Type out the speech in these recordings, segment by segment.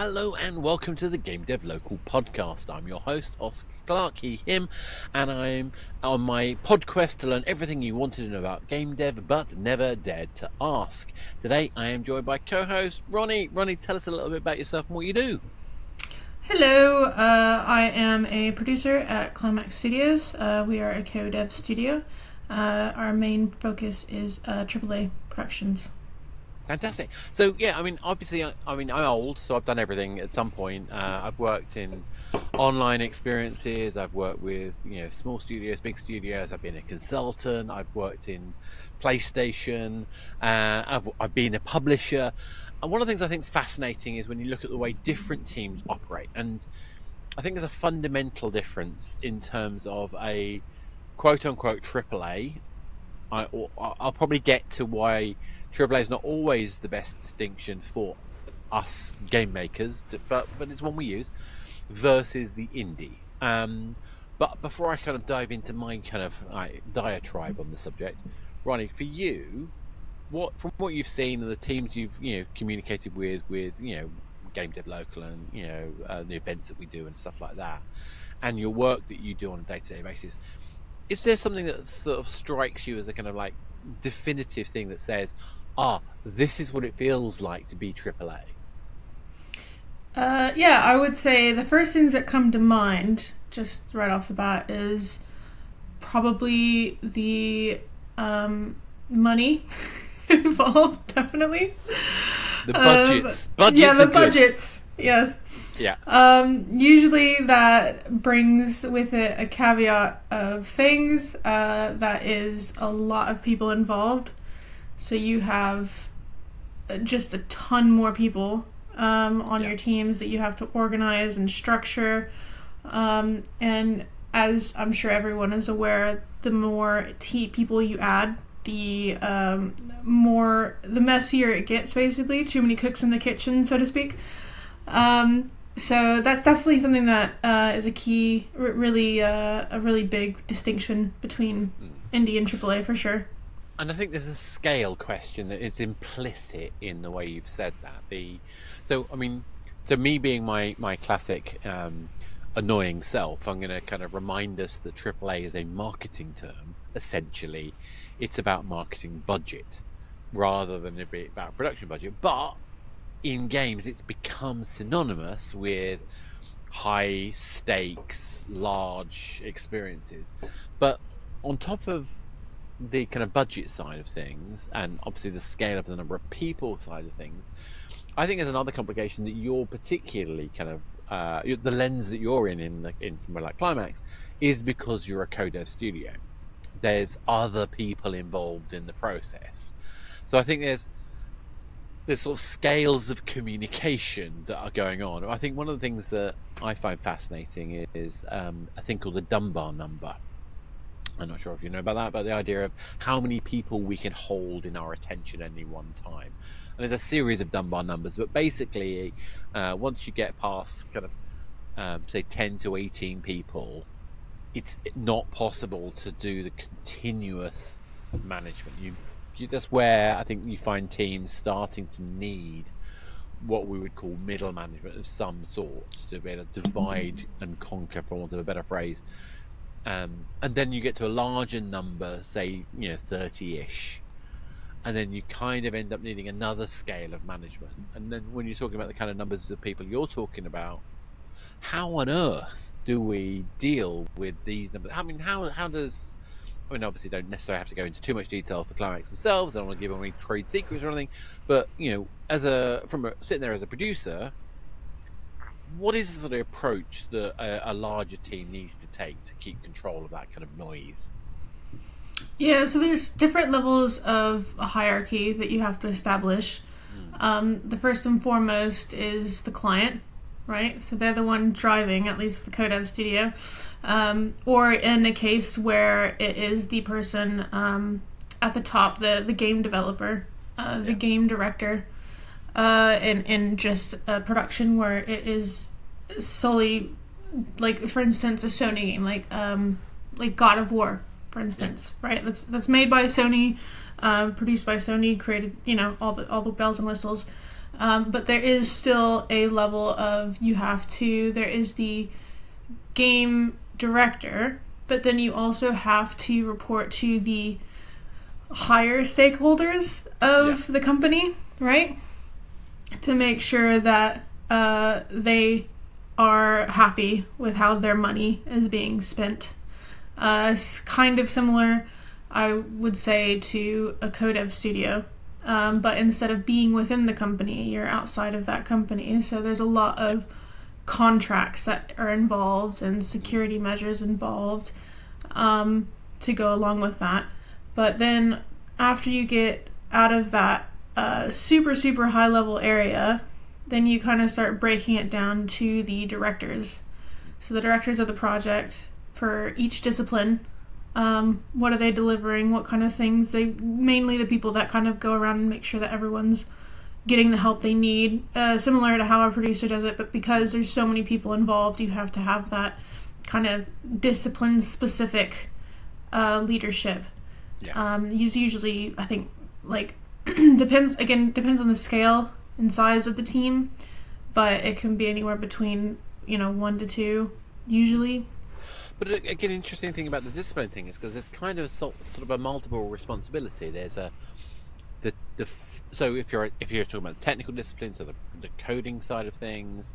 Hello and welcome to the Game Dev Local Podcast. I'm your host, Oscar Clark, he, him, and I'm on my podquest to learn everything you wanted to know about game dev but never dared to ask. Today I am joined by co-host Ronnie. Ronnie, tell us a little bit about yourself and what you do. Hello, I am a producer at Climax Studios. We are a co-dev studio. Our main focus is AAA productions. Fantastic. So yeah, obviously, I'm old, so I've done everything at some point. I've worked in online experiences. I've worked with small studios, big studios. I've been a consultant. I've worked in PlayStation. I've been a publisher. And one of the things I think is fascinating is when you look at the way different teams operate. And I think there's a fundamental difference in terms of a quote-unquote AAA. I'll probably get to why AAA is not always the best distinction for us game makers, but it's one we use, versus the indie. But before I kind of dive into my kind of diatribe on the subject, Ronnie, for you, from what you've seen and the teams you've communicated with Game Dev Local and the events that we do and stuff like that, and your work that you do on a day-to-day basis, is there something that sort of strikes you as a kind of like definitive thing that says, this is what it feels like to be AAA? Yeah, I would say the first things that come to mind, just right off the bat, is probably the money involved, definitely. The budgets. Budgets. Yes. Yeah. Usually that brings with it a caveat of things, that is a lot of people involved. So you have just a ton more people on your teams that you have to organize and structure. And as I'm sure everyone is aware, the more people you add, the messier it gets, basically. Too many cooks in the kitchen, so to speak. So that's definitely something that is a key, a really big distinction between indie and AAA for sure. And I think there's a scale question that is implicit in the way you've said that. So me being my classic annoying self, I'm going to kind of remind us that AAA is a marketing term. Essentially, it's about marketing budget rather than it be about production budget. But in games, it's become synonymous with high stakes, large experiences. But on top of the kind of budget side of things, and obviously the scale of the number of people side of things, I think there's another complication that you're particularly kind of the lens that you're in somewhere like Climax is because you're a co-dev studio. There's other people involved in the process, so I think there's sort of scales of communication that are going on. I think one of the things that I find fascinating is a thing called the Dunbar number. I'm not sure if you know about that, but the idea of how many people we can hold in our attention at any one time. And there's a series of Dunbar numbers, but basically once you get past kind of say 10 to 18 people, it's not possible to do the continuous management. That's where I think you find teams starting to need what we would call middle management of some sort to be able to divide and conquer, for want of a better phrase. And then you get to a larger number, say 30-ish, and then you kind of end up needing another scale of management. And then when you're talking about the kind of numbers of people you're talking about, how on earth do we deal with these numbers? I mean, how does... obviously don't necessarily have to go into too much detail for Climax themselves. I don't want to give any trade secrets or anything. But sitting there as a producer, what is the sort of approach that a larger team needs to take to keep control of that kind of noise? Yeah, so there's different levels of a hierarchy that you have to establish. The first and foremost is the client, right? So they're the one driving, at least the co-dev studio. Or in a case where it is the person at the top, the game developer, the game director, in just a production where it is solely, like for instance, a Sony game, like God of War, for instance, right? That's made by Sony, produced by Sony, created, all the bells and whistles. But there is still a level of there is the game director, but then you also have to report to the higher stakeholders of the company, right? To make sure that they are happy with how their money is being spent. It's kind of similar, I would say, to a codev studio. But instead of being within the company, you're outside of that company. So there's a lot of contracts that are involved and security measures involved to go along with that. But then after you get out of that super, super high level area, then you kind of start breaking it down to the directors. So the directors of the project for each discipline. What are they delivering? What kind of things? Mainly the people that kind of go around and make sure that everyone's getting the help they need, similar to how a producer does it, but because there's so many people involved, you have to have that kind of discipline-specific leadership. Yeah. Usually, I think, like, depends on the scale and size of the team, but it can be anywhere between, 1 to 2, usually. But again, interesting thing about the discipline thing is because there's kind of sort of a multiple responsibility. There's so if you're talking about the technical discipline, so the coding side of things,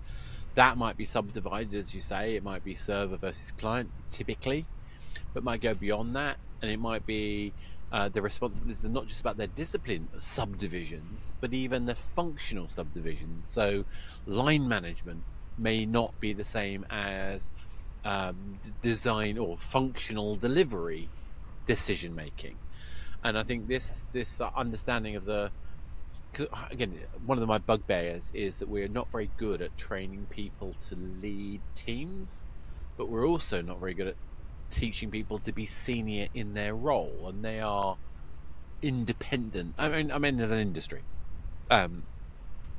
that might be subdivided, as you say. It might be server versus client typically, but might go beyond that, and it might be the responsibilities are not just about their discipline subdivisions, but even the functional subdivisions. So line management may not be the same as design or functional delivery decision making. And I think this understanding of again, one of my bugbears is that we're not very good at training people to lead teams, but we're also not very good at teaching people to be senior in their role, and they are independent. I mean as an industry,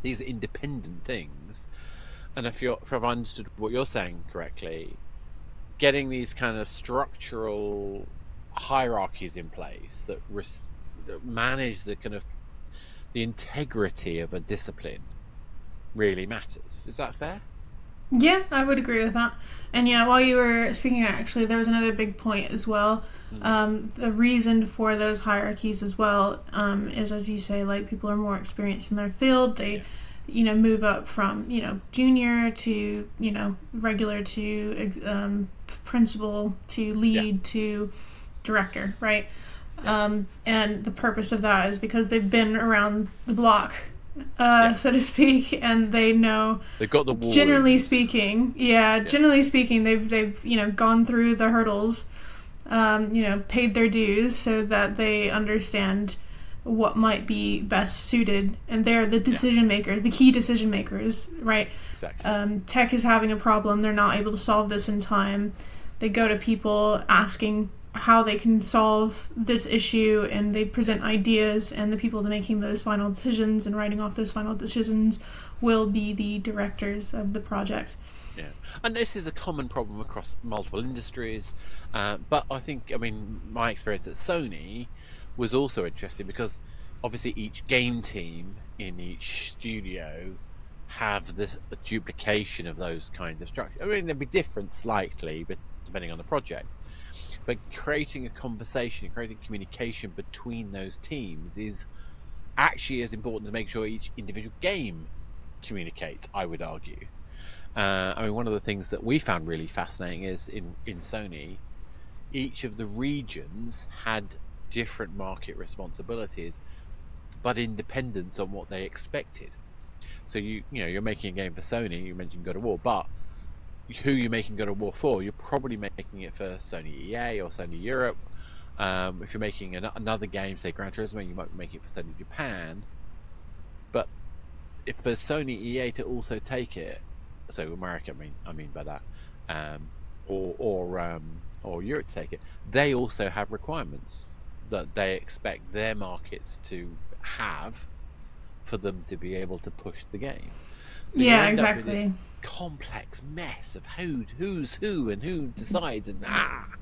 these are independent things. And if I've understood what you're saying correctly, getting these kind of structural hierarchies in place that manage the kind of the integrity of a discipline really matters. Is that fair? Yeah, I would agree with that. And yeah, while you were speaking, actually, there was another big point as well. The reason for those hierarchies as well is, as you say, like, people are more experienced in their field. They move up from, junior to, regular to principal to lead to director, right? And the purpose of that is because they've been around the block, so to speak, and they know they've got the wall. Generally speaking, they've gone through the hurdles, paid their dues, so that they understand what might be best suited, and they're the decision makers, the key decision makers, right? Exactly. Tech is having a problem, they're not able to solve this in time. They go to people asking how they can solve this issue, and they present ideas, and the people making those final decisions and writing off those final decisions will be the directors of the project. Yeah, and this is a common problem across multiple industries, but I think, my experience at Sony was also interesting because obviously each game team in each studio have the duplication of those kinds of structures. They'd be different slightly, but depending on the project. But creating a conversation, creating communication between those teams is actually as important to make sure each individual game communicates, I would argue. One of the things that we found really fascinating is in Sony, each of the regions had different market responsibilities, but independence on what they expected. So you're making a game for Sony. You mentioned God of War, but who you're making God of War for? You're probably making it for Sony EA or Sony Europe. If you're making another game, say Gran Turismo, you might make it for Sony Japan. But if for Sony EA to also take it, so America, I mean by that, or Europe to take it, they also have requirements that they expect their markets to have for them to be able to push the game. So yeah, exactly. Complex mess of who's who and who decides and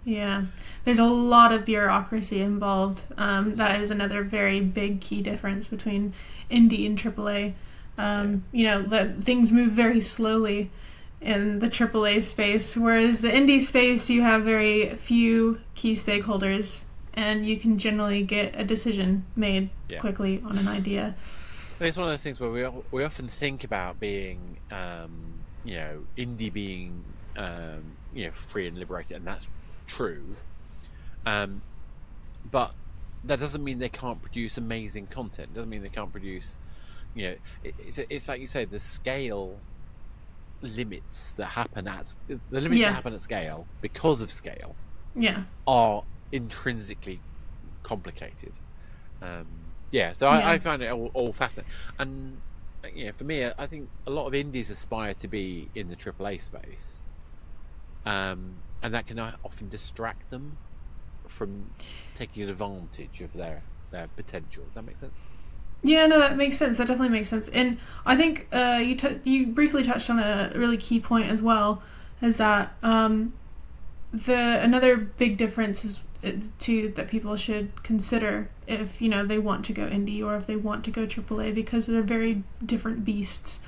Yeah, there's a lot of bureaucracy involved. That is another very big key difference between indie and AAA. That things move very slowly in the AAA space, whereas the indie space, you have very few key stakeholders, and you can generally get a decision made quickly on an idea. It's one of those things where we often think about being, indie being, free and liberated, and that's true. But that doesn't mean they can't produce amazing content. It doesn't mean they can't produce, it's like you say, the scale limits that happen at scale because of scale are intrinsically complicated. I find it all fascinating, and for me, I think a lot of indies aspire to be in the AAA space, and that can often distract them from taking advantage of their potential. Does that make sense? Yeah, no, that makes sense. That definitely makes sense. And I think you briefly touched on a really key point as well, is that another big difference is that people should consider if they want to go indie or if they want to go AAA, because they're very different beasts.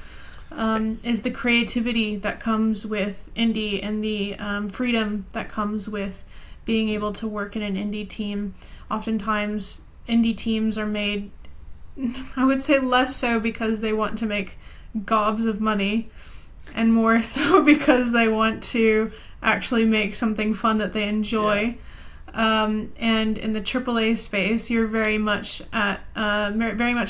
Is the creativity that comes with indie and the freedom that comes with being able to work in an indie team. Oftentimes, indie teams are made, I would say, less so because they want to make gobs of money, and more so because they want to actually make something fun that they enjoy. And in the AAA space, you're very much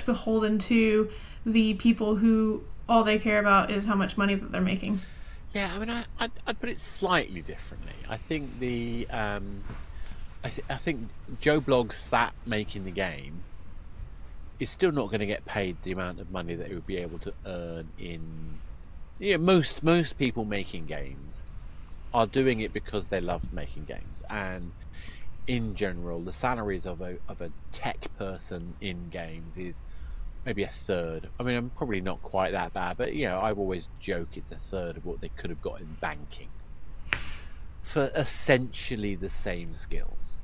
beholden to the people who all they care about is how much money that they're making. Yeah, I mean, I'd put it slightly differently. I think I think Joe Bloggs sat making the game is still not going to get paid the amount of money that he would be able to earn in. Most people making games are doing it because they love making games, and in general, the salaries of a tech person in games is maybe a third. I mean, I'm probably not quite that bad, but I've always joked it's a third of what they could have got in banking for essentially the same skills.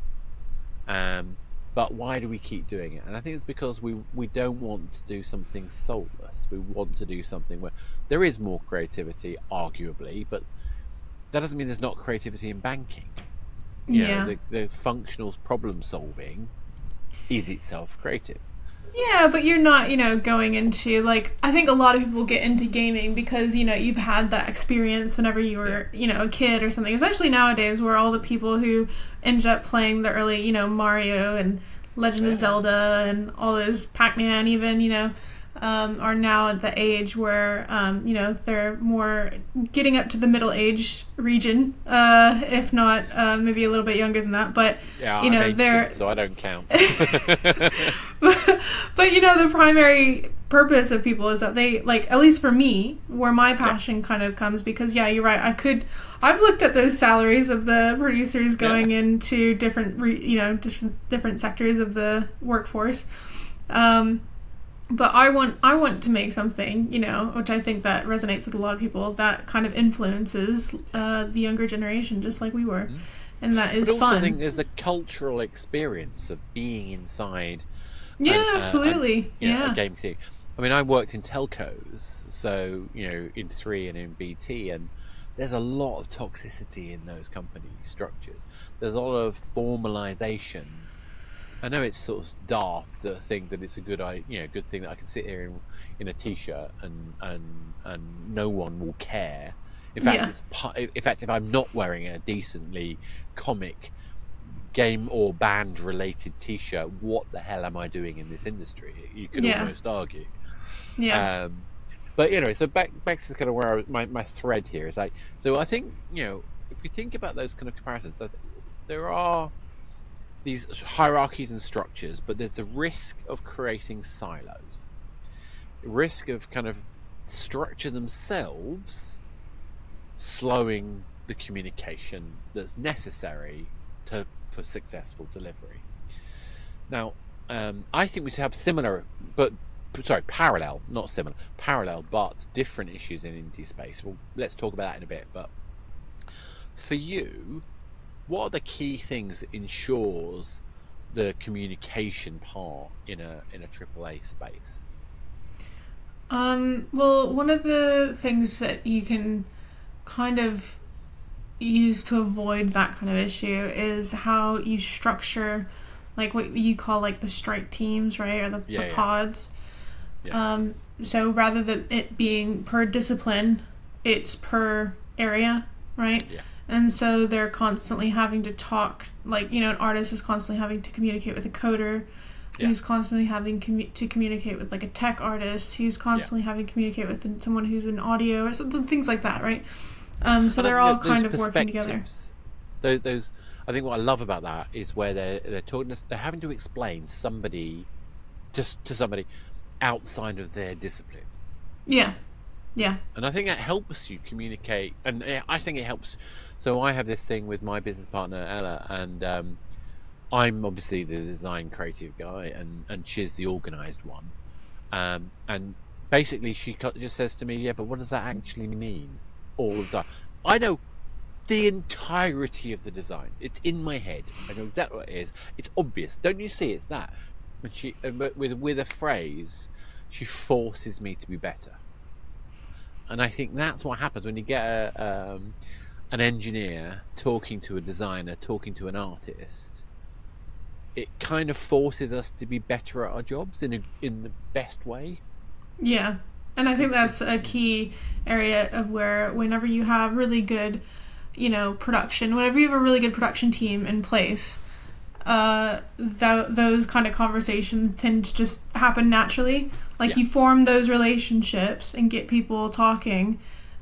But why do we keep doing it? And I think it's because we don't want to do something soulless. We want to do something where there is more creativity, arguably, but that doesn't mean there's not creativity in banking. The functional problem solving is itself creative. Yeah, but you're not, going into, I think a lot of people get into gaming because, you've had that experience whenever you were, a kid or something, especially nowadays where all the people who ended up playing the early, Mario and Legend of Zelda and all those, Pac-Man even, are now at the age where, they're more getting up to the middle-aged region, if not maybe a little bit younger than that. But, I'm ancient, so I don't count. but the primary purpose of people is that they, at least for me, where my passion kind of comes, because, you're right, I've looked at those salaries of the producers going into different, different sectors of the workforce. But I want to make something, which I think that resonates with a lot of people, that kind of influences the younger generation, just like we were. And that is fun. But also I think there's a cultural experience of being inside absolutely. a game team. I mean, I worked in telcos, so, in 3 and in BT, and there's a lot of toxicity in those company structures. There's a lot of formalization. I know it's sort of daft to think that it's a good thing that I can sit here in a t-shirt and no one will care. In fact, if I'm not wearing a decently comic game or band related t-shirt, what the hell am I doing in this industry? You could almost argue. Yeah. But so back to kind of where my thread here is so I think if we think about those kind of comparisons, there are these hierarchies and structures, but there's the risk of creating silos, the risk of kind of structure themselves slowing the communication that's necessary for successful delivery. Now, I think we should have parallel, not similar, parallel, but different issues in indie space. Well, let's talk about that in a bit. But for you, what are the key things that ensures the communication part in a AAA space? Well, one of the things that you can kind of use to avoid that kind of issue is how you structure, like what you call like the strike teams, right, or the Yeah, yeah, pods. yeah, So rather than it being per discipline, it's per area, right? yeah, And so they're constantly having to talk, like, an artist is constantly having to communicate with a coder, yeah, who's constantly having to communicate with like a tech artist, who's yeah. constantly having to communicate with someone who's in audio or something, things like that, right? So And they're all kind of working together. those, I think what I love about that is where they're talking, they're having to explain somebody just to somebody outside of their discipline. Yeah, yeah, And I think that helps you communicate, and I think it helps. So I have this thing with my business partner Ella, and I'm obviously the design creative guy, and she's the organized one. And basically, she just says to me, "Yeah, but what does that actually mean?" All of that. I know the entirety of the design. It's in my head. I know exactly what it is. It's obvious. Don't you see? It's that. And she, but with a phrase, she forces me to be better. And I think that's what happens when you get an engineer talking to a designer, talking to an artist. It kind of forces us to be better at our jobs in the best way. yeah. And I think that's a key area of where whenever you have really good, production, whenever you have a really good production team in place, those kind of conversations tend to just happen naturally. Like, Yeah. you form those relationships and get people talking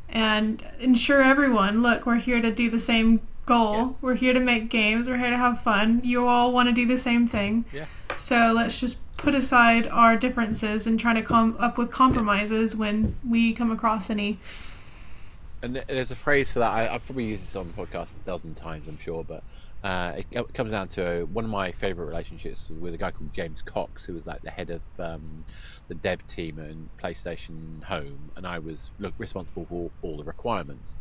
and ensure everyone, look, we're here to do the same goal. Yeah. We're here to make games. We're here to have fun. You all want to do the same thing. Yeah. So let's just put aside our differences and try to come up with compromises when we come across any. And there's a phrase for that. I've probably used this on the podcast a dozen times, I'm sure, but it comes down to one of my favourite relationships with a guy called James Cox, who was like the head of the dev team in PlayStation Home, and I was responsible for all the requirements.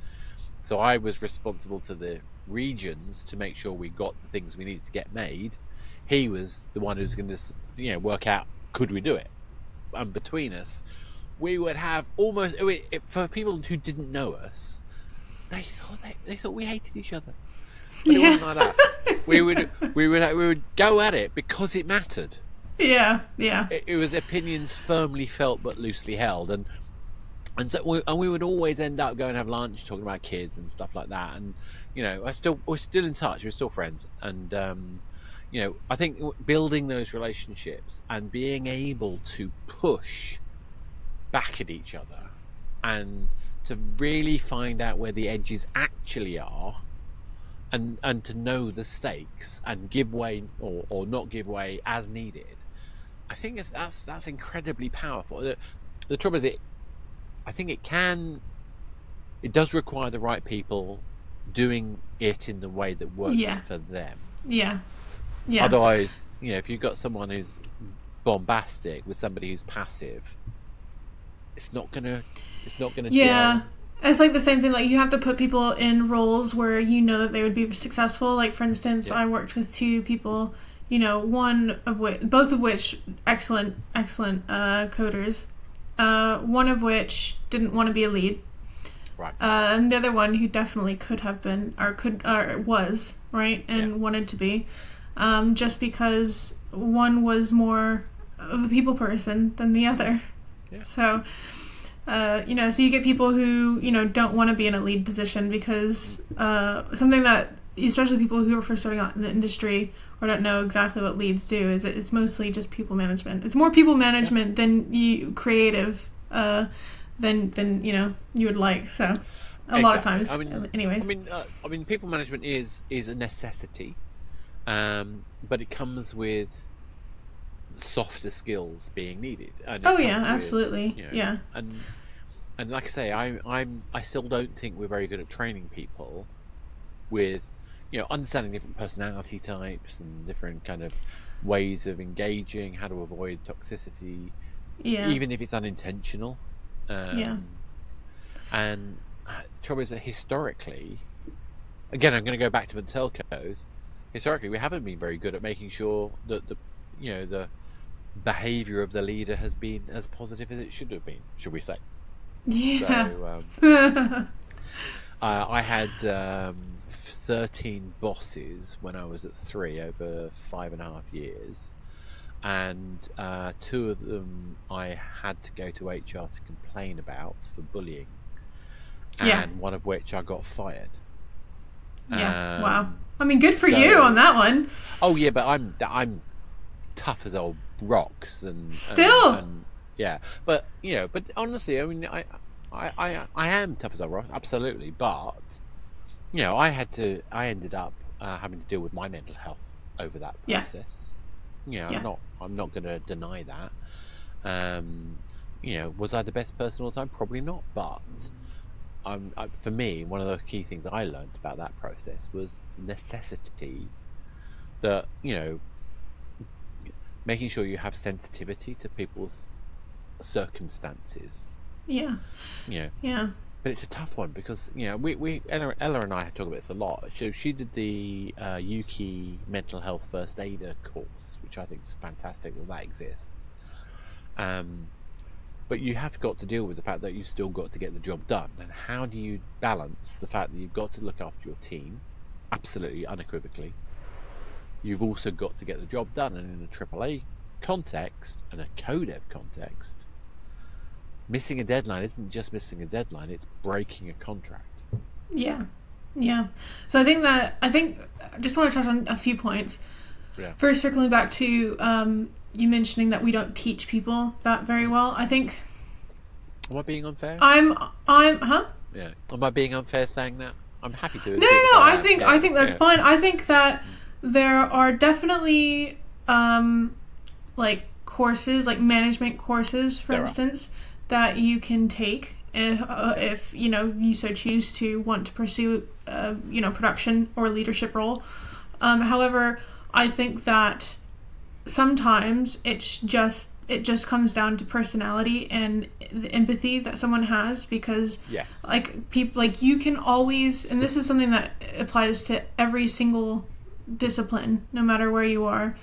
So I was responsible to the regions to make sure we got the things we needed to get made. He was the one who was going to, work out, could we do it? And between us, we would have almost, for people who didn't know us, they thought we hated each other. But it wasn't like that. We would go at it because it mattered. Yeah. It was opinions firmly felt but loosely held, and so we would always end up going and have lunch, talking about kids and stuff like that. And we're still in touch. We're still friends, and I think building those relationships and being able to push back at each other and to really find out where the edges actually are, and to know the stakes and give way or not give way as needed. I think that's incredibly powerful. The trouble is, I think it does require the right people doing it in the way that works for them. Yeah. Otherwise, if you've got someone who's bombastic with somebody who's passive, it's not gonna Yeah. gel. It's like the same thing, like you have to put people in roles where you know that they would be successful. Like, for instance, I worked with two people, both of which excellent coders. One of which didn't want to be a lead. Right. And the other one who definitely could have been, or was, right, and wanted to be. Just because one was more of a people person than the other. Yeah. So, so you get people who, don't want to be in a lead position because something that, especially people who are first starting out in the industry or don't know exactly what leads do, is it's mostly just people management. It's more people management than creative than you would like. So a lot of times, anyways. I mean, people management is a necessity, but it comes with softer skills being needed. And absolutely, yeah. And like I say, I still don't think we're very good at training people with understanding different personality types and different kind of ways of engaging, how to avoid toxicity, even if it's unintentional. And the trouble is that historically, again, I'm going to go back to the telcos. Historically, we haven't been very good at making sure that the behavior of the leader has been as positive as it should have been, should we say. Yeah. So I had 13 bosses when I was at 3 over 5.5 years, and 2 of them I had to go to HR to complain about for bullying, and one of which I got fired. Yeah. Wow. I mean, good for you on that one. Oh yeah, but I'm tough as old rocks and still. And yeah, but but honestly, I mean, I am tough as old rocks, absolutely. But I ended up having to deal with my mental health over that process. I'm not going to deny that. Was I the best person all the time? Probably not, but. For me, one of the key things I learned about that process was necessity. That making sure you have sensitivity to people's circumstances. Yeah. Yeah. But it's a tough one because we Ella and I talk about this a lot. So she did the Yuki mental health first aider course, which I think is fantastic that exists. But you have got to deal with the fact that you've still got to get the job done. And how do you balance the fact that you've got to look after your team, absolutely, unequivocally. You've also got to get the job done. And in a AAA context and a codev context, missing a deadline isn't just missing a deadline, it's breaking a contract. Yeah. So I think I just want to touch on a few points. Yeah. First, circling back to you mentioning that we don't teach people that very well. I think. Am I being unfair? Huh? Yeah. Am I being unfair saying that? I'm happy to. No. I think that's fine. I think that there are definitely like courses, like management courses, for instance, that you can take if you so choose to want to pursue production or leadership role. However, I think that sometimes it just comes down to personality and the empathy that someone has, because people, like, you can always, and this is something that applies to every single discipline, no matter where you are,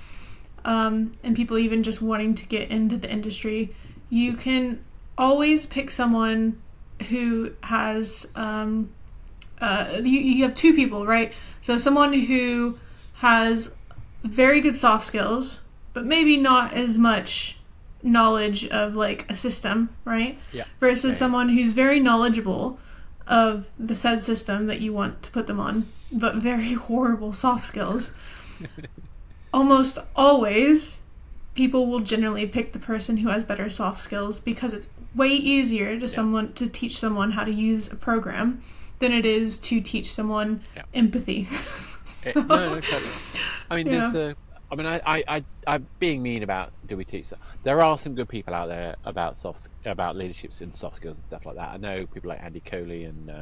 and people even just wanting to get into the industry, you can always pick someone who has you have 2 people, right? So someone who has very good soft skills, but maybe not as much knowledge of like a system, right? Yeah. Versus someone who's very knowledgeable of the said system that you want to put them on, but very horrible soft skills. Almost always, people will generally pick the person who has better soft skills, because it's way easier to teach someone how to use a program than it is to teach someone empathy. No, I mean, there's I'm being mean about do we teach that? There are some good people out there about leadership and soft skills and stuff like that. I know people like Andy Coley and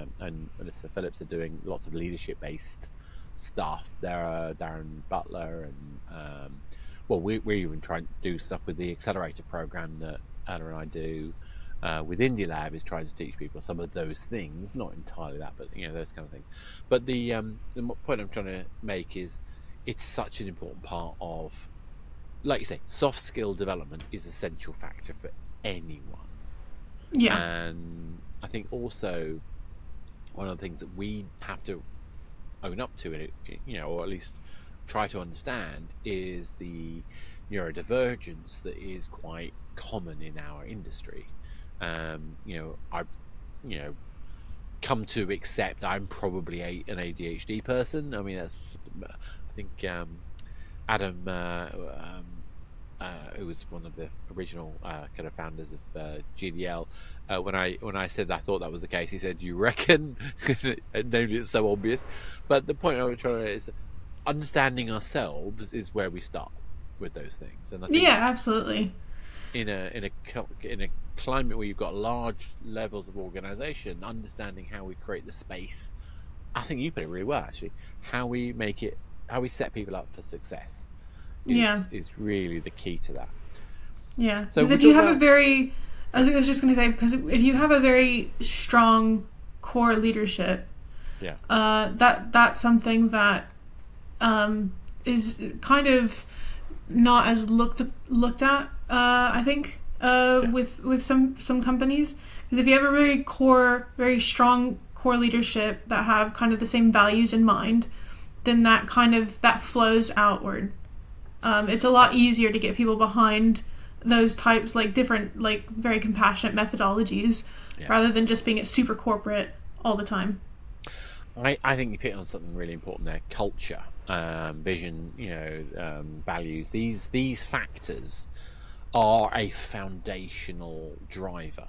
Melissa Phillips are doing lots of leadership based stuff. There are Darren Butler and we're even trying to do stuff with the accelerator program that Ella and I do with Indie Lab, is trying to teach people some of those things, not entirely that, but those kind of things. But the point I'm trying to make is it's such an important part of, like you say, soft skill development is an essential factor for anyone. Yeah. And I think also one of the things that we have to own up to, or at least try to understand, is the neurodivergence that is quite common in our industry. I've come to accept I'm probably an ADHD person. I mean, I think Adam, who was one of the original kind of founders of GDL, when I said I thought that was the case, he said, "You reckon?" And named it so obvious. But the point I was trying to is understanding ourselves is where we start with those things. And I think absolutely. In a climate where you've got large levels of organisation, understanding how we create the space, I think you put it really well actually. How we set people up for success is really the key to that. Yeah. Because if you have I was just going to say, because if you have a very strong core leadership, that's something that is kind of not as looked at. I think with some companies, because if you have a very strong core leadership that have kind of the same values in mind, then that flows outward. It's a lot easier to get people behind those types, like different, like very compassionate methodologies, rather than just being super corporate all the time. I think you hit on something really important there: culture, vision, values. These factors are a foundational driver.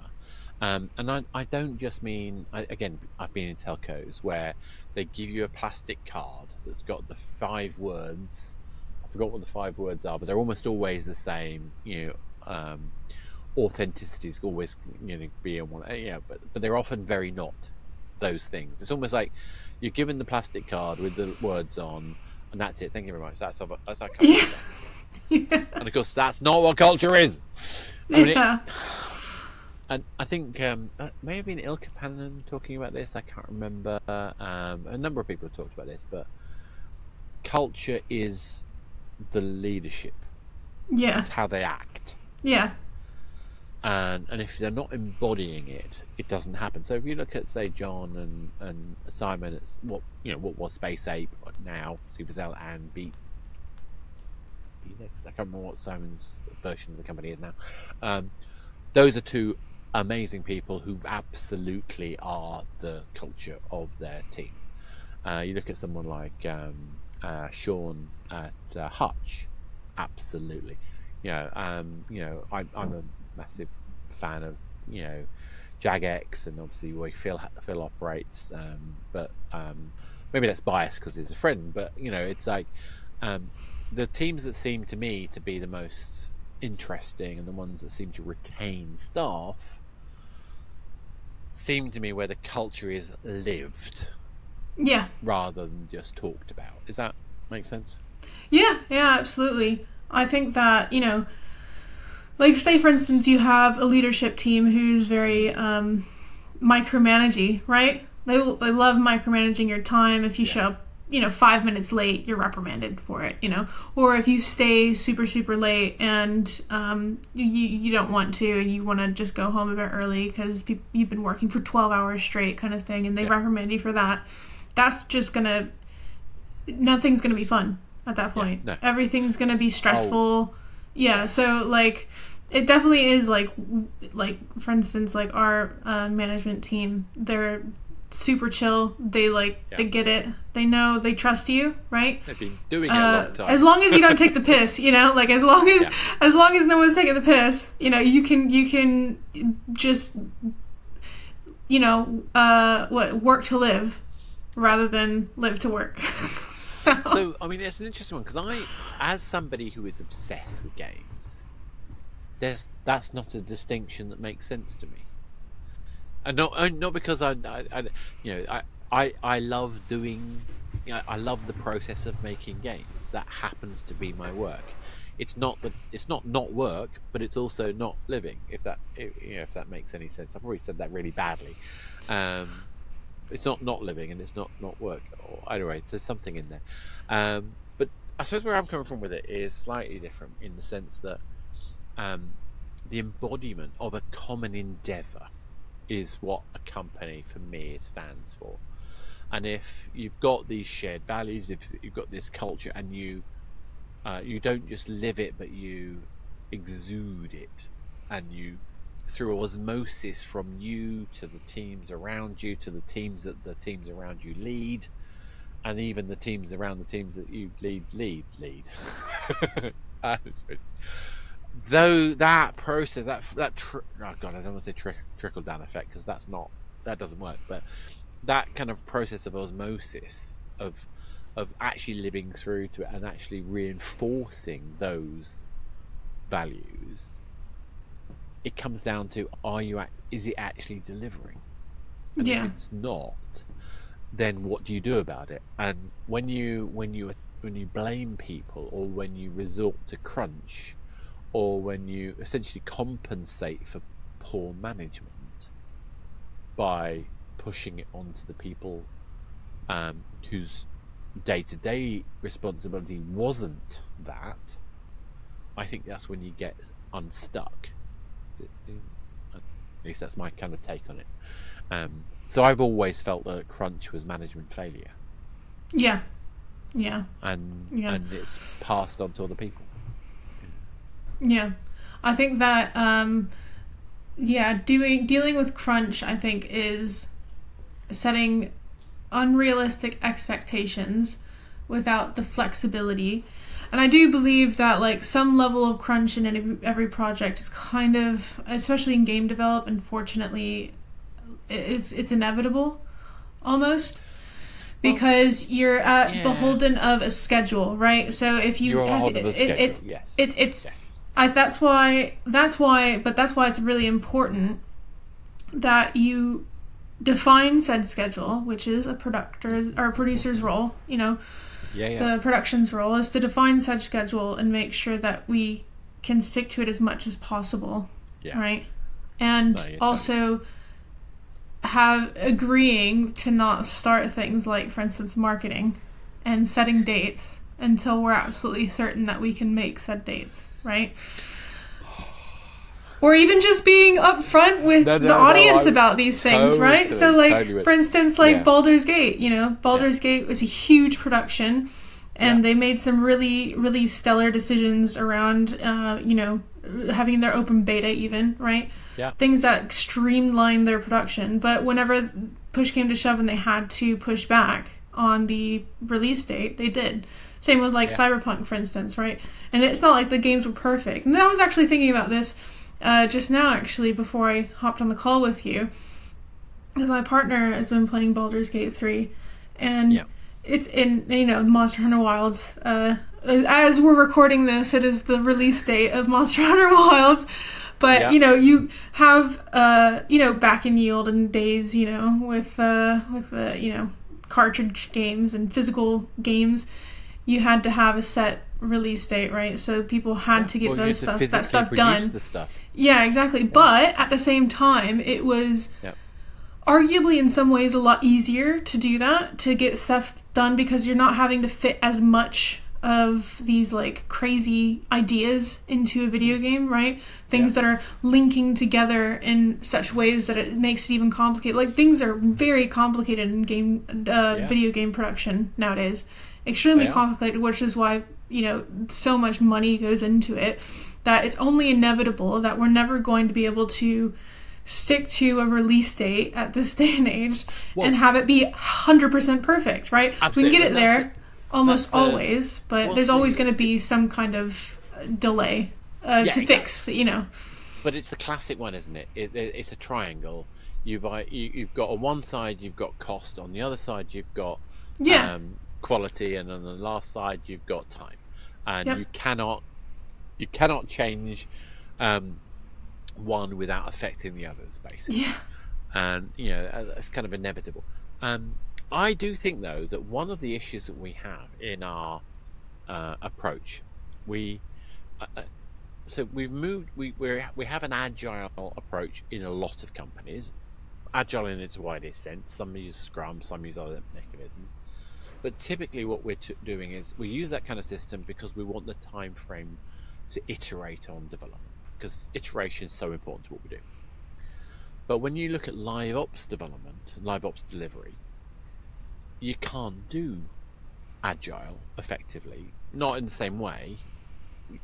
And I don't just mean, again, I've been in telcos where they give you a plastic card that's got the 5 words. I forgot what the 5 words are, but they're almost always the same. Authenticity is always be in one. But they're often very not those things. It's almost like you're given the plastic card with the words on, and that's it. Thank you very much. That's our culture. Yeah. And of course, that's not what culture is. And I think may have been Ilka Pannen talking about this. I can't remember. A number of people have talked about this, but culture is the leadership. Yeah. It's how they act. Yeah. And if they're not embodying it, it doesn't happen. So if you look at, say, John and Simon, it's what was Space Ape, now Supercell, and Beat. I can't remember what Simon's version of the company is now. Those are 2 amazing people who absolutely are the culture of their teams. You look at someone like Sean at Hutch, absolutely. I'm a massive fan of Jagex, and obviously the way Phil operates. But maybe that's biased because he's a friend. But it's like the teams that seem to me to be the most interesting and the ones that seem to retain staff seem to me where the culture is lived, rather than just talked about. Does that make sense? Yeah, absolutely. I think that like, say for instance you have a leadership team who's very micromanaging, right? They love micromanaging your time. If you show up 5 minutes late, you're reprimanded for it, or if you stay super late and you don't want to, and you want to just go home a bit early because you've been working for 12 hours straight kind of thing, and they reprimand you for that. That's just nothing's gonna be fun at that point. No. Everything's gonna be stressful. So like it definitely is like for instance, like our management team, they're super chill. They they get it. They know, they trust you, right? They've been doing it a long time. As long as you don't take the piss, like as long as no one's taking the piss, you can just work to live rather than live to work. So I mean, it's an interesting one because as somebody who is obsessed with games, that's not a distinction that makes sense to me. And not because I love doing, I love the process of making games. That happens to be my work. It's not work, but it's also not living. If that makes any sense. I've already said that really badly. It's not living, and it's not work. Or anyway, there's something in there. But I suppose where I'm coming from with it is slightly different in the sense that the embodiment of a common endeavour is what a company for me stands for. And if you've got these shared values, if you've got this culture, and you don't just live it, but you exude it, and you, through osmosis from you to the teams around you, to the teams that the teams around you lead, and even the teams around the teams that you lead. Though that process, oh God, I don't want to say trickle down effect, because that doesn't work. But that kind of process of osmosis, of actually living through to it and actually reinforcing those values, it comes down to, is it actually delivering? And if it's not, then what do you do about it? And when you blame people, or when you resort to crunch, or when you essentially compensate for poor management by pushing it onto the people whose day-to-day responsibility wasn't that, I think that's when you get unstuck. At least that's my kind of take on it. So I've always felt that crunch was management failure. Yeah. And it's passed on to other people. Yeah. I think that dealing with crunch, I think, is setting unrealistic expectations without the flexibility. And I do believe that like some level of crunch in every project is kind of, especially in game development, unfortunately, it's inevitable almost, because you're beholden of a schedule, right? So if you're beholden of a schedule, yes. That's why it's really important that you define said schedule, which is a producer's role. The production's role is to define such schedule and make sure that we can stick to it as much as possible, right? And also agreeing to not start things like, for instance, marketing and setting dates until we're absolutely certain that we can make said dates, right? Or even just being upfront with the audience about these things, right? So, like, for instance, like Baldur's Gate, Baldur's Gate was a huge production, and they made some really, really stellar decisions around, having their open beta even, right? Yeah. Things that streamlined their production. But whenever push came to shove and they had to push back on the release date, they did. Same with, like, Cyberpunk, for instance, right? And it's not like the games were perfect. And I was actually thinking about this just now, actually, before I hopped on the call with you, because my partner has been playing Baldur's Gate 3, and it's in, Monster Hunter Wilds. As we're recording this, it is the release date of Monster Hunter Wilds, but, you have, back in the olden days, with cartridge games and physical games, you had to have a set release date, right? So people had to get that stuff done. The stuff. Yeah, exactly. Yeah. But at the same time, it was arguably in some ways a lot easier to do that, to get stuff done, because you're not having to fit as much of these like crazy ideas into a video game, right? Things that are linking together in such ways that it makes it even complicated. Like, things are very complicated in video game production nowadays. Extremely complicated, which is why, so much money goes into it, that it's only inevitable that we're never going to be able to stick to a release date at this day and age and have it be 100% perfect, right? Absolutely. We can get it there almost always, but there's always going to be some kind of delay to fix, But it's the classic one, isn't it? It's a triangle. You've got on one side you've got cost, on the other side you've got quality, and on the last side you've got time, and you cannot change one without affecting the others, basically. And it's kind of inevitable. I do think, though, that one of the issues that we have in our approach, we have an agile approach in a lot of companies, agile in its widest sense. Some use Scrum, some use other mechanisms. But typically what we're doing is we use that kind of system because we want the time frame to iterate on development, because iteration is so important to what we do. But when you look at live ops development, live ops delivery, you can't do agile effectively. Not in the same way.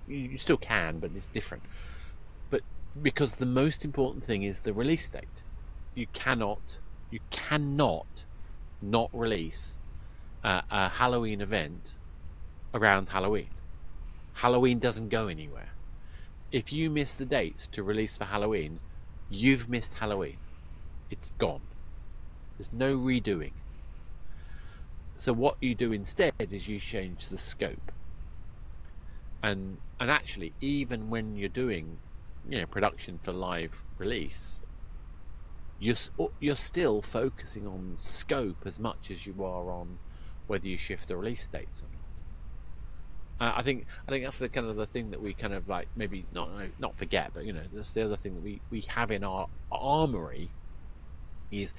You still can, but it's different. But because the most important thing is the release date. You cannot not release a Halloween event around Halloween. Halloween doesn't go anywhere. If you miss the dates to release for Halloween, you've missed Halloween. It's gone. There's no redoing. So what you do instead is you change the scope. And actually, even when you're doing, production for live release, you're still focusing on scope as much as you are on whether you shift the release dates or not. I think that's the kind of the thing that we kind of like maybe not forget, but that's the other thing that we have in our armory is,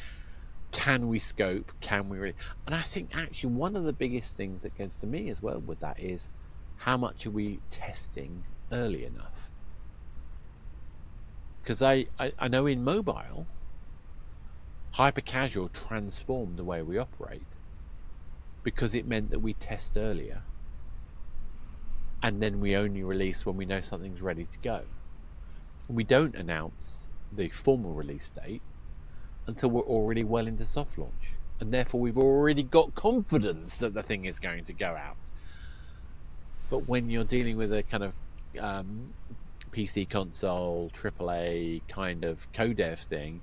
can we scope? Can we really? And I think actually one of the biggest things that goes to me as well with that is, how much are we testing early enough. Because I know in mobile, hyper casual transformed the way we operate, because it meant that we test earlier, and then we only release when we know something's ready to go. We don't announce the formal release date until we're already well into soft launch, and therefore we've already got confidence that the thing is going to go out. But when you're dealing with a kind of PC console, AAA kind of codev thing,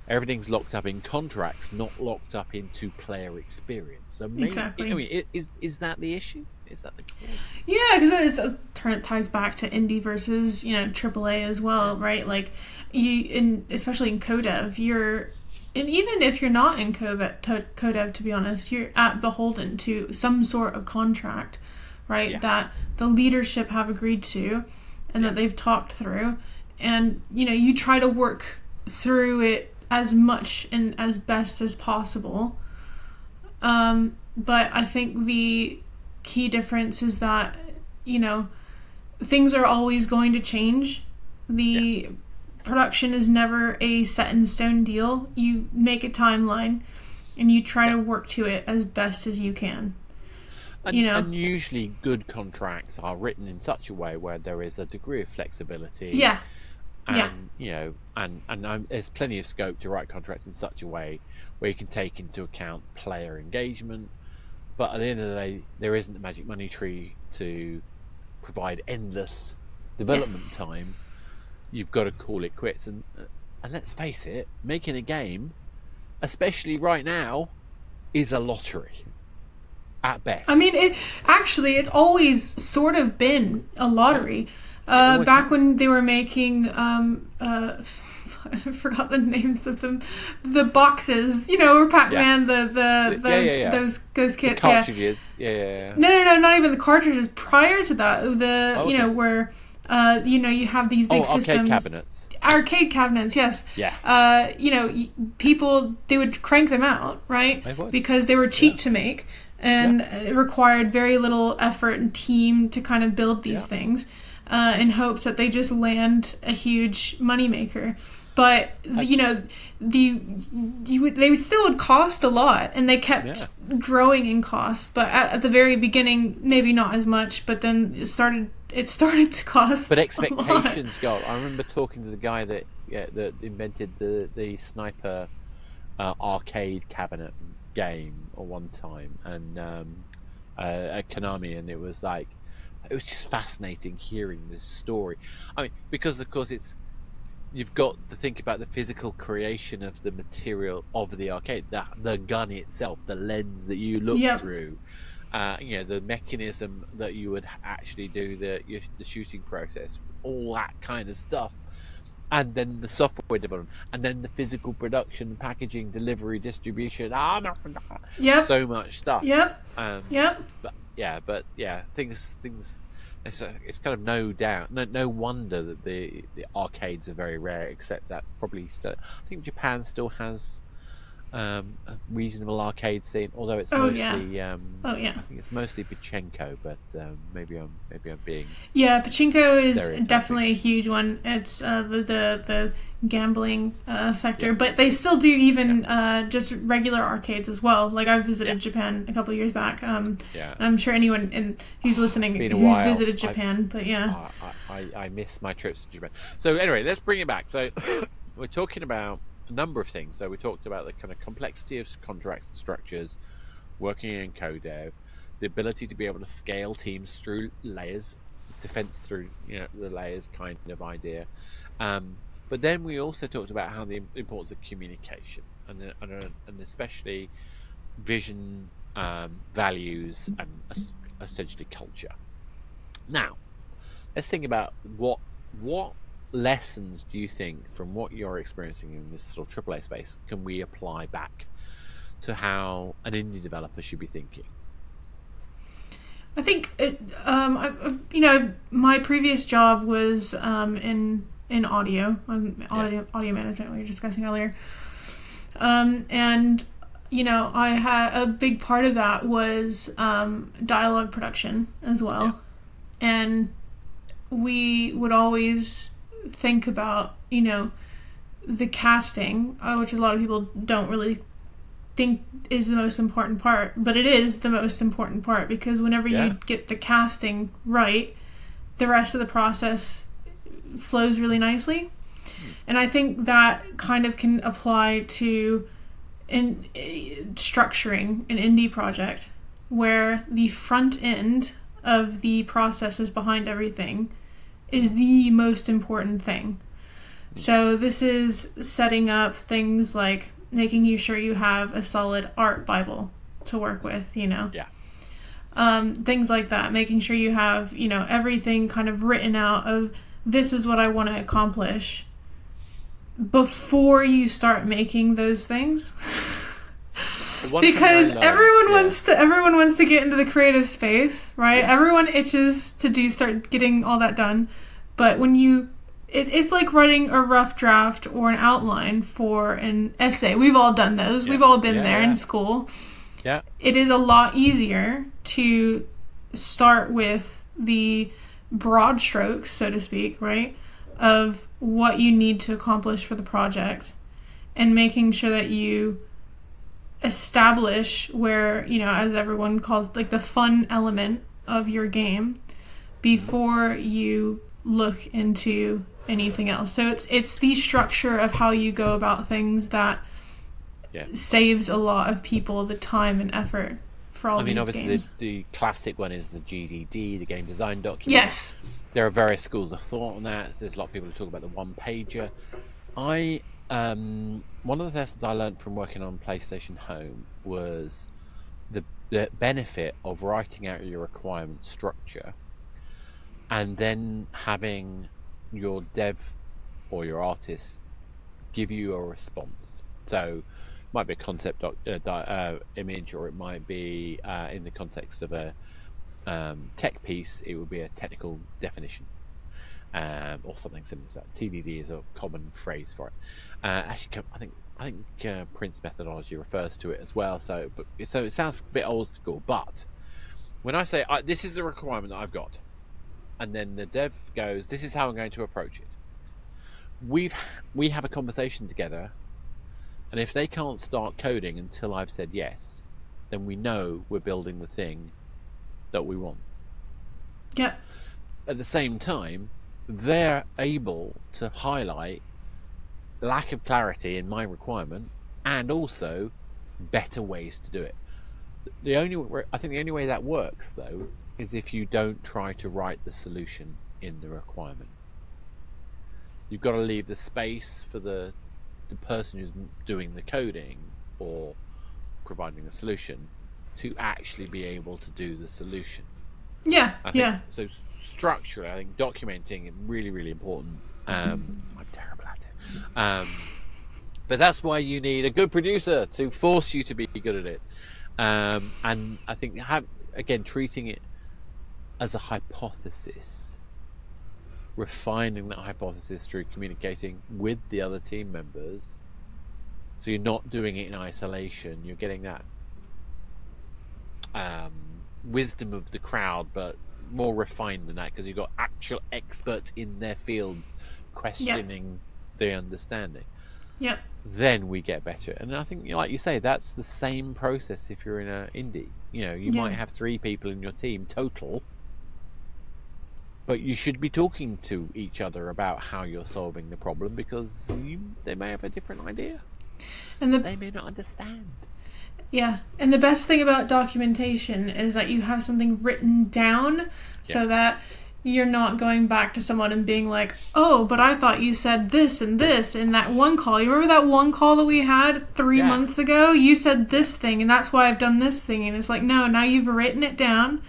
everything's locked up in contracts, not locked up into player experience. So maybe, Exactly. I mean, is that the issue? Is that the cause? Yeah, because it ties back to indie versus AAA as well, right? Like especially in codev, and even if you're not in codev, to be honest, you're beholden to some sort of contract, right? Yeah. That the leadership have agreed to, and that they've talked through, and you try to work through it as much and as best as possible. But I think the key difference is that things are always going to change. The production is never a set in stone deal. You make a timeline and you try to work to it as best as you can. And usually good contracts are written in such a way where there is a degree of flexibility. Yeah. And there's plenty of scope to write contracts in such a way where you can take into account player engagement. But at the end of the day, there isn't a magic money tree to provide endless development time. You've got to call it quits. And let's face it, making a game, especially right now, is a lottery at best. I mean, it's always sort of been a lottery. Back when they were making, I forgot the names of them, the boxes, or Pac-Man, those kits, the cartridges, No, not even the cartridges. Prior to that, where you have these big systems, arcade cabinets, yes. Yeah. People, they would crank them out, right? They would. Because they were cheap to make, and it required very little effort and team to kind of build these things. In hopes that they just land a huge moneymaker. But they still would cost a lot, and they kept growing in cost. But at the very beginning, maybe not as much. But then it started to cost. But expectations go. I remember talking to the guy that invented the Sniper arcade cabinet game at one time, and at Konami, and it was just fascinating hearing this story. I mean, because of course you've got to think about the physical creation of the material of the arcade, the gun itself, the lens that you look through, the mechanism that you would actually do the shooting process, all that kind of stuff, and then the software development, and then the physical production, packaging, delivery, distribution. So much stuff. But things. It's kind of no wonder that the arcades are very rare. Except that probably I think Japan still has a reasonable arcade scene, although it's mostly I think it's mostly pachinko, but maybe I'm being pachinko is definitely a huge one. It's the gambling sector, but they still do even just regular arcades as well. Like I visited Japan a couple of years back. I'm sure anyone who's listening who's visited Japan, but I miss my trips to Japan. So anyway, let's bring it back. So we're talking about a number of things. So we talked about the kind of complexity of contracts and structures, working in codev, the ability to be able to scale teams through layers, defense through the layers kind of idea. But then we also talked about how the importance of communication and especially vision, values, and essentially culture. Now, let's think about what lessons do you think from what you're experiencing in this sort of AAA space can we apply back to how an indie developer should be thinking? I think my previous job was in audio management, we were discussing earlier, and I had a big part of that was dialogue production as well, and we would always think about, you know, the casting, which a lot of people don't really think is the most important part, but it is the most important part, because whenever you get the casting right, the rest of the process flows really nicely. And I think that kind of can apply to structuring an indie project, where the front end of the processes behind everything is the most important thing. So this is setting up things like making sure you have a solid art Bible to work with, you know? Yeah. Things like that. Making sure you have, you know, everything kind of written out of this is what I want to accomplish before you start making those things. Because everyone wants to get into the creative space, right? Yeah. Everyone itches to start getting all that done. But when it's like writing a rough draft or an outline for an essay. We've all done those. Yeah. We've all been there in school. Yeah. It is a lot easier to start with the broad strokes, so to speak, right, of what you need to accomplish for the project, and making sure that you establish where, you know, as everyone calls, like, the fun element of your game before you look into anything else. So it's the structure of how you go about things that saves a lot of people the time and effort for all these games. I mean, obviously the classic one is the GDD, the game design document. Yes. There are various schools of thought on that. There's a lot of people who talk about the one-pager. One of the lessons I learned from working on PlayStation Home was the benefit of writing out your requirement structure and then having your dev or your artist give you a response. So it might be a concept image, or it might be in the context of a tech piece, it would be a technical definition. Or something similar to that. TDD is a common phrase for it. Actually, I think Prince methodology refers to it as well. So it sounds a bit old school. But when I say this is the requirement that I've got, and then the dev goes, "This is how I'm going to approach it." We have a conversation together, and if they can't start coding until I've said yes, then we know we're building the thing that we want. Yeah. At the same time, they're able to highlight lack of clarity in my requirement and also better ways to do it. I think the only way that works, though, is if you don't try to write the solution in the requirement. You've got to leave the space for the person who's doing the coding or providing the solution to actually be able to do the solution. Yeah, So structurally, I think documenting is really, really important. I'm terrible at it. But that's why you need a good producer to force you to be good at it. And I think, treating it as a hypothesis, refining that hypothesis through communicating with the other team members. So you're not doing it in isolation. You're getting that wisdom of the crowd, but more refined than that, because you've got actual experts in their fields questioning the understanding. Yep. Then we get better. And I think, like you say, that's the same process if you're in an indie. You know, you might have 3 people in your team total, but you should be talking to each other about how you're solving the problem, because they may have a different idea. And they may not understand. Yeah, and the best thing about documentation is that you have something written down so that you're not going back to someone and being like, "Oh, but I thought you said this and this in that one call. You remember that one call that we had 3 months ago? You said this thing, and that's why I've done this thing." And it's like, no, now you've written it down.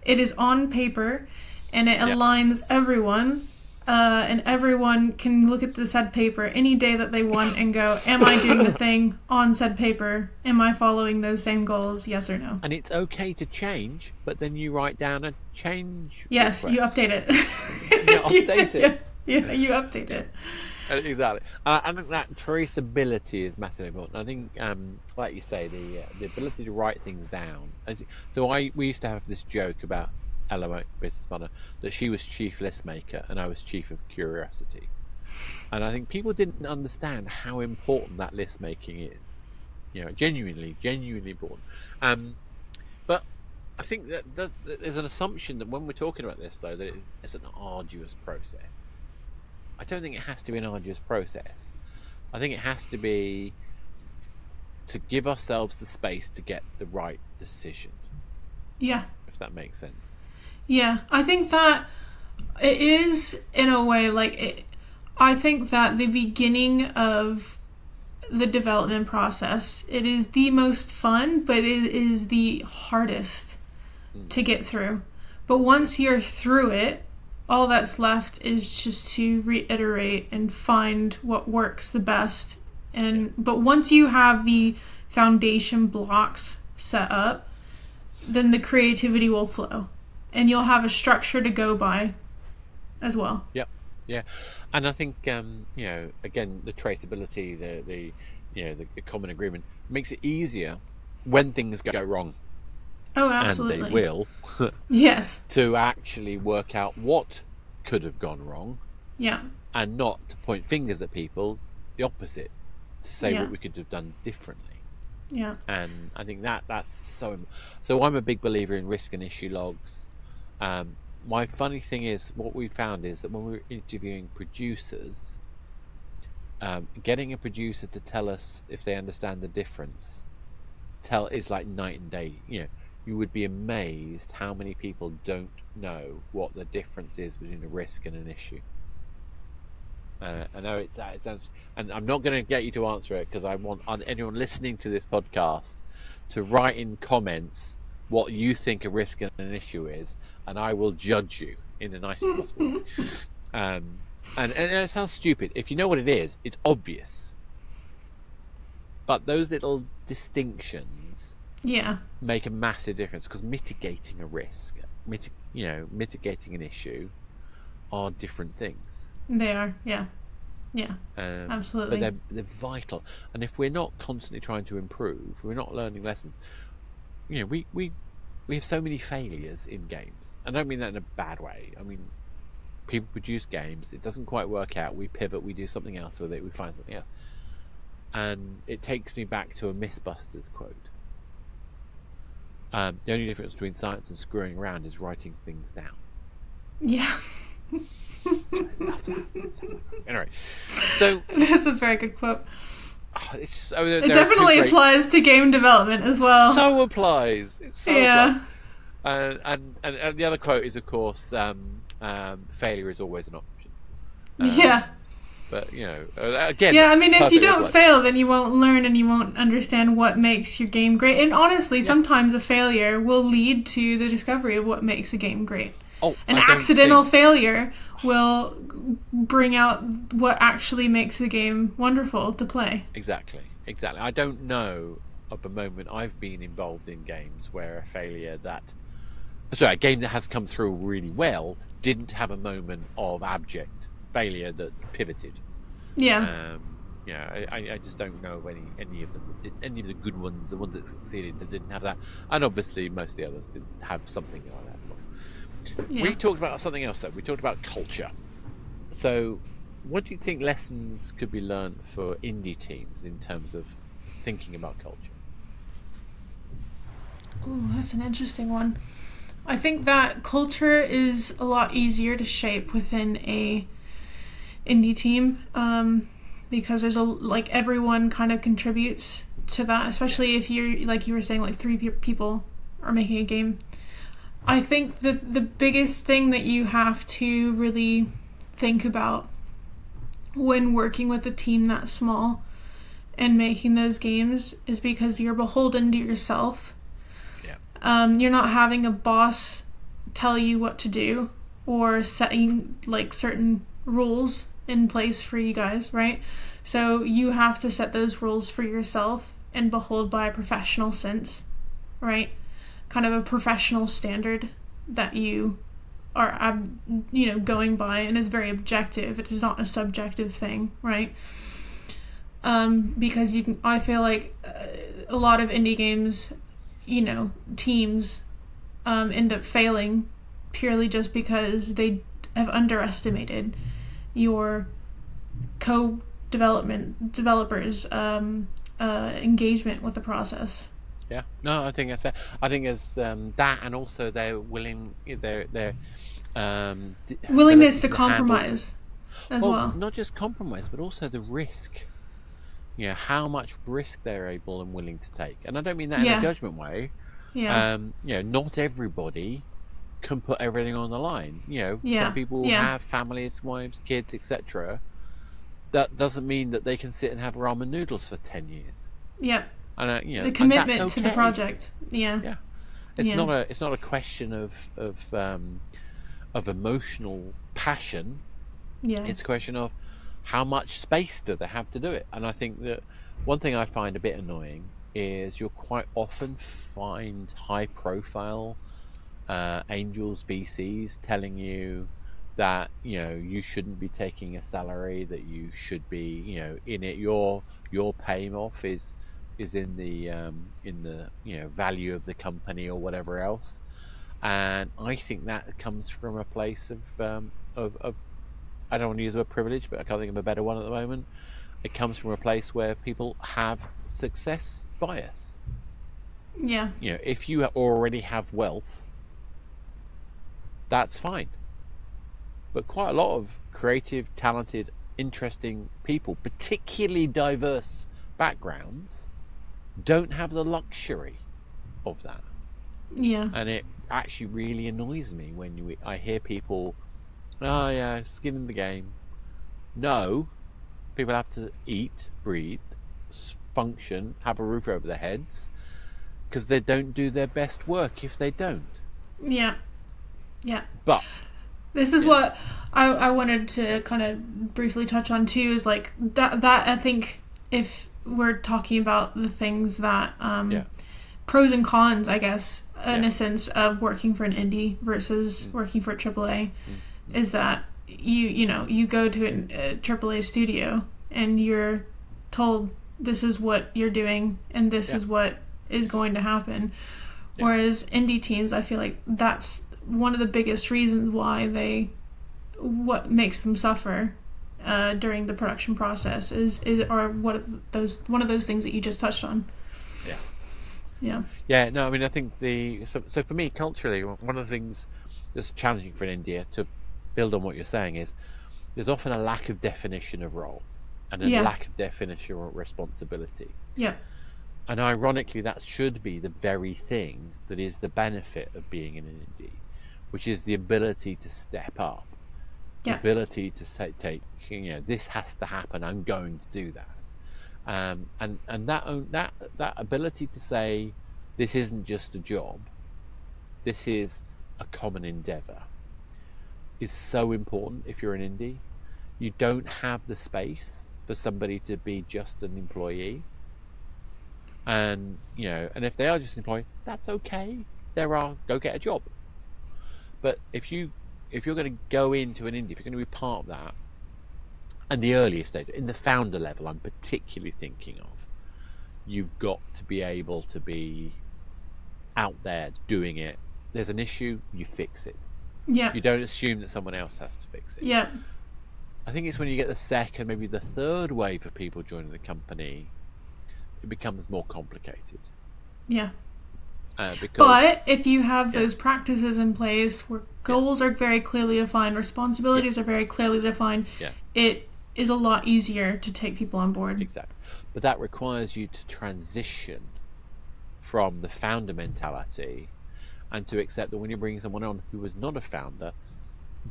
It is on paper, and it aligns everyone. And everyone can look at the said paper any day that they want and go, am I doing the thing on said paper? Am I following those same goals? Yes or no? And it's okay to change, but then you write down a change request. You update it. You update it. Yeah, you update it. Exactly. I think that traceability is massively important. I think, like you say, the ability to write things down. So we used to have this joke about Hello, business partner, that she was chief list maker and I was chief of curiosity. And I think people didn't understand how important that list making is. Genuinely important. But I think that there's an assumption that when we're talking about this, though, that it's an arduous process. I don't think it has to be an arduous process. I think it has to be to give ourselves the space to get the right decision. Yeah. If that makes sense. Yeah, I think that it is, in a way, I think that the beginning of the development process, it is the most fun, but it is the hardest to get through. But once you're through it, all that's left is just to reiterate and find what works the best. But once you have the foundation blocks set up, then the creativity will flow. And you'll have a structure to go by as well. Yep. Yeah. And I think, again, the traceability, the common agreement makes it easier when things go wrong. Oh, absolutely. And they will. Yes. To actually work out what could have gone wrong. Yeah. And not to point fingers at people, the opposite, to say what we could have done differently. Yeah. And I think that's so I'm a big believer in risk and issue logs. My funny thing is, what we found is that when we were interviewing producers, getting a producer to tell us if they understand the difference is like night and day. You would be amazed how many people don't know what the difference is between a risk and an issue. I know it sounds, and I'm not going to get you to answer it because I want anyone listening to this podcast to write in comments what you think a risk and an issue is, and I will judge you in the nicest possible way. And it sounds stupid. If you know what it is, it's obvious. But those little distinctions make a massive difference, because mitigating a risk, mitigating an issue are different things. They are, yeah. Absolutely. But they're vital. And if we're not constantly trying to improve, we're not learning lessons. We have so many failures in games. I don't mean that in a bad way. I mean, people produce games, it doesn't quite work out, we pivot, we do something else with it, we find something else. And it takes me back to a Mythbusters quote. The only difference between science and screwing around is writing things down. Yeah. Anyway, so that's a very good quote. It definitely applies to game development as well. So applies. It's so applies. And the other quote is, of course, failure is always an option. But again. Yeah, I mean, if you don't fail, then you won't learn and you won't understand what makes your game great. And honestly, sometimes a failure will lead to the discovery of what makes a game great. An accidental failure will bring out what actually makes the game wonderful to play. Exactly. I don't know of a moment I've been involved in games where a game that has come through really well didn't have a moment of abject failure that pivoted. Yeah. I just don't know of any of them that did, any of the good ones, the ones that succeeded, that didn't have that. And obviously most of the others didn't have something like that as well. Yeah. We talked about something else, though. We talked about culture. So what do you think lessons could be learned for indie teams in terms of thinking about culture? Ooh, that's an interesting one. I think that culture is a lot easier to shape within a indie team, because there's everyone kind of contributes to that, especially if you're, like you were saying, like 3 people are making a game. I think the biggest thing that you have to really think about when working with a team that small and making those games is because you're beholden to yourself. Yeah. You're not having a boss tell you what to do or setting certain rules in place for you guys, right? So you have to set those rules for yourself and behold by a professional sense, right? Kind of a professional standard that you are, going by, and is very objective. It is not a subjective thing, right? Because I feel like a lot of indie games, teams end up failing purely just because they have underestimated your developers' engagement with the process. Yeah, no, I think that's fair. I think it's that, and also their Willingness ability to to handle, compromise as well. not just compromise, but also the risk. How much risk they're able and willing to take, and I don't mean that in a judgment way. Yeah. Not everybody can put everything on the line. Some people have families, wives, kids, etc. That doesn't mean that they can sit and have ramen noodles for 10 years. Yep. And the commitment to the project. Yeah. It's not a question of emotional passion. Yeah. It's a question of how much space do they have to do it. And I think that one thing I find a bit annoying is you'll quite often find high profile angels, VCs telling you that you shouldn't be taking a salary, that you should be in it. Your payoff is in the value of the company or whatever else. And I think that comes from a place of I don't want to use the word privilege, but I can't think of a better one at the moment. It comes from a place where people have success bias. Yeah. If you already have wealth, that's fine. But quite a lot of creative, talented, interesting people, particularly diverse backgrounds, don't have the luxury of that. Yeah. And it actually really annoys me when I hear people, skin in the game. No, people have to eat, breathe, function, have a roof over their heads, because they don't do their best work if they don't. Yeah. Yeah. But this is what I wanted to kind of briefly touch on too, is like that I think if we're talking about the things that pros and cons, I guess, in a sense of working for an indie versus working for a AAA, is that you go to a AAA studio and you're told this is what you're doing and this is what is going to happen. Whereas indie teams, I feel like that's one of the biggest reasons why what makes them suffer during the production process are one of those things that you just touched on. Yeah, no, I mean, I think so for me, culturally, one of the things that's challenging for India, to build on what you're saying, is there's often a lack of definition of role and a lack of definition of responsibility. Yeah. And ironically, that should be the very thing that is the benefit of being in an indie, which is the ability to step up, the ability to take, this has to happen, I'm going to do that. And that ability to say, this isn't just a job, this is a common endeavor, is so important. If you're an indie, you don't have the space for somebody to be just an employee. And and if they are just an employee, that's okay. Go get a job. But if you're going to go into an indie, if you're going to be part of that, and the earlier stage, in the founder level, I'm particularly thinking of, you've got to be able to be out there doing it. There's an issue, you fix it. Yeah. You don't assume that someone else has to fix it. Yeah. I think it's when you get the second, maybe the third wave of people joining the company, it becomes more complicated. Yeah. But if you have those practices in place where goals are very clearly defined, responsibilities are very clearly defined, it is a lot easier to take people on board. Exactly. But that requires you to transition from the founder mentality and to accept that when you're bringing someone on who is not a founder,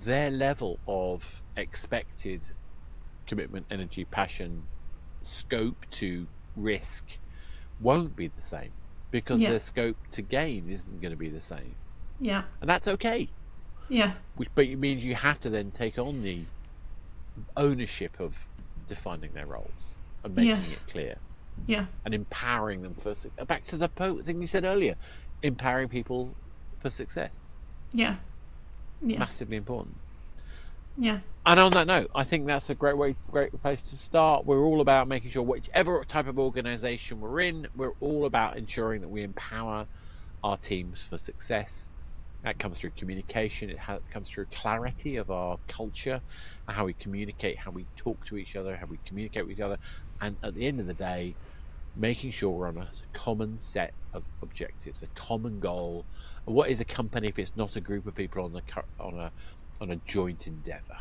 their level of expected commitment, energy, passion, scope to risk won't be the same, because their scope to gain isn't going to be the same. Yeah. And that's okay. Yeah. But it means you have to then take on the ownership of defining their roles and making it clear. Yeah. And empowering them back to the thing you said earlier, empowering people for success. Yeah. Yeah. Massively important. Yeah. And on that note, I think that's a great place to start. We're all about making sure, whichever type of organization we're in, we're all about ensuring that we empower our teams for success. That comes through communication. It comes through clarity of our culture, how we communicate, how we talk to each other, how we communicate with each other, and at the end of the day, making sure we're on a common set of objectives, a common goal. What is a company if it's not a group of people on a joint endeavour?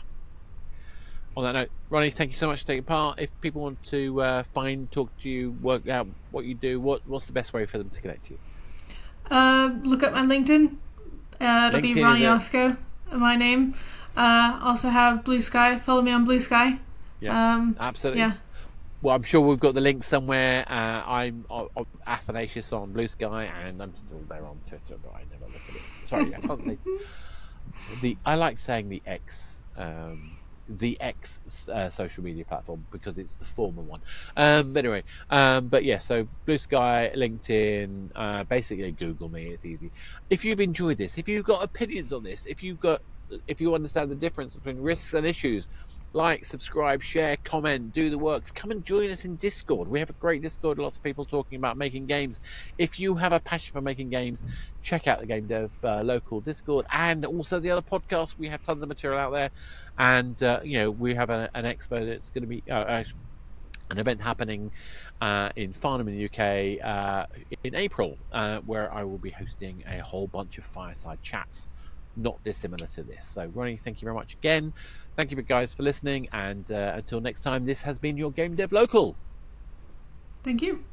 On that note, Ronnie, thank you so much for taking part. If people want to talk to you, work out what you do, what's the best way for them to connect to you? Look at my LinkedIn. It'll be LinkedIn, Roni Yosko, my name. Also have Blue Sky. Follow me on Blue Sky. Yeah, absolutely. Yeah. Well, I'm sure we've got the link somewhere. I'm Athanasius on Blue Sky, and I'm still there on Twitter, but I never look at it. Sorry, I can't say I like saying the X social media platform because it's the former one. But anyway, but yeah, so Blue Sky, LinkedIn, basically Google me. It's easy. If you've enjoyed this, if you've got opinions on this, if you understand the difference between risks and issues, like, subscribe, share, comment, do the works. Come and join us in Discord. We have a great Discord, lots of people talking about making games. If you have a passion for making games, check out the Game Dev local Discord, and also the other podcasts. We have tons of material out there, and we have an expo that's going to be an event happening in Farnham in the UK in April, where I will be hosting a whole bunch of fireside chats, not dissimilar to this. So, Ronnie, thank you very much again. Thank you guys for listening, and until next time, this has been your Game Dev Local. Thank you.